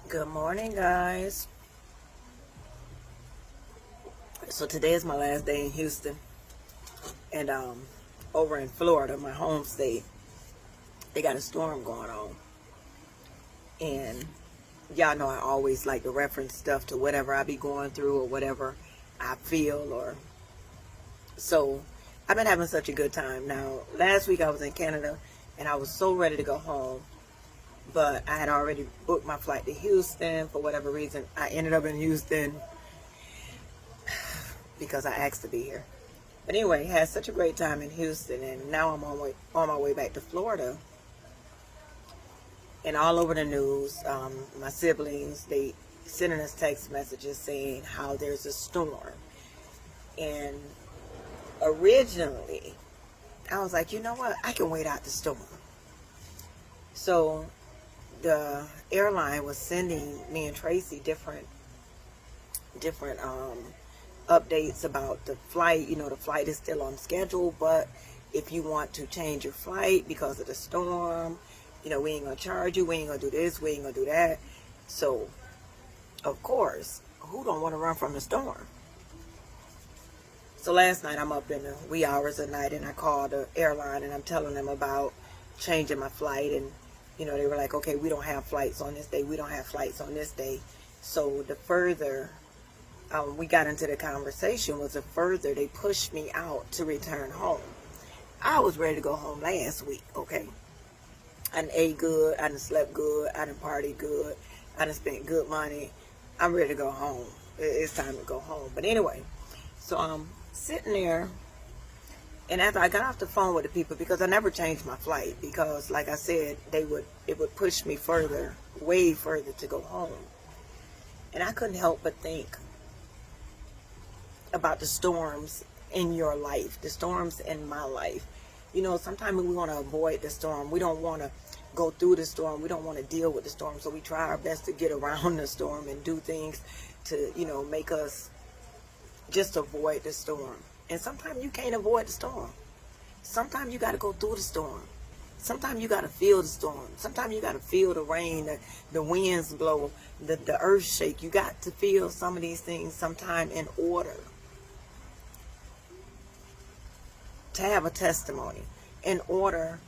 Good morning, guys. So today is my last day in Houston, and over in Florida, my home state, they got a storm going on, and y'all know I always like to reference stuff to whatever I be going through or whatever I feel, or so. I've been having such a good time. Now, last week I was in Canada, and I was so ready to go home, but I had already booked my flight to Houston for whatever reason. I ended up in Houston because I asked to be here. But anyway, had such a great time in Houston, and now I'm on my way back to Florida. And all over the news, my siblings, they sending us text messages saying how there's a storm. And originally, I was like, you know what? I can wait out the storm. So the airline was sending me and Tracy different updates about the flight. The flight is still on schedule, but if you want to change your flight because of the storm, we ain't gonna charge you, we ain't gonna do this, we ain't gonna do that. So of course, who don't want to run from the storm? So last night I'm up in the wee hours of the night, and I called the airline and I'm telling them about changing my flight, and they were like, okay, we don't have flights on this day, we don't have flights on this day. So the further we got into the conversation was the further they pushed me out to return home. I was ready to go home last week, okay? I done ate good, I done slept good, I done partied good, I done spent good money. I'm ready to go home. It's time to go home. But anyway, so I'm sitting there, and after I got off the phone with the people, because I never changed my flight, because like I said, it would push me further, way further to go home. And I couldn't help but think about the storms in your life, the storms in my life. Sometimes we want to avoid the storm. We don't want to go through the storm. We don't want to deal with the storm. So we try our best to get around the storm and do things to, make us just avoid the storm. And sometimes you can't avoid the storm. Sometimes you got to go through the storm. Sometimes you got to feel the storm. Sometimes you got to feel the rain, the winds blow, the earth shake. You got to feel some of these things sometime in order to have a testimony, in order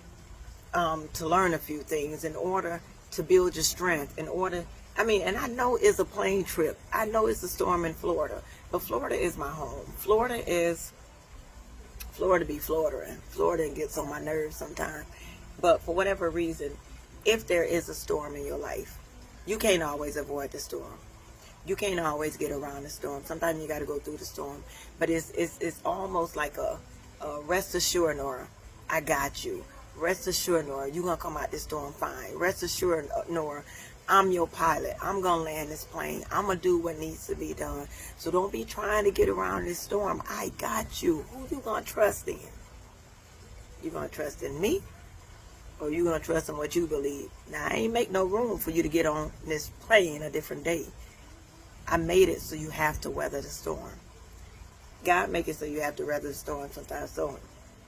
to learn a few things, in order to build your strength, and I know it's a plane trip. I know it's a storm in Florida, but Florida is my home. Florida be Florida, and Florida gets on my nerves sometimes. But for whatever reason, if there is a storm in your life, you can't always avoid the storm. You can't always get around the storm. Sometimes you got to go through the storm. But it's almost like a rest assured, Nora, I got you. Rest assured, Nora, you're going to come out this storm fine. Rest assured, Nora, I'm your pilot. I'm going to land this plane. I'm going to do what needs to be done. So don't be trying to get around this storm. I got you. Who you going to trust in? You going to trust in me? Or you going to trust in what you believe? Now, I ain't make no room for you to get on this plane a different day. I made it so you have to weather the storm. God make it so you have to weather the storm sometimes. So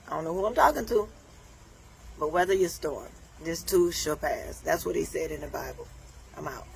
I don't know who I'm talking to, but weather your storm. This too shall pass. That's what he said in the Bible. I'm out.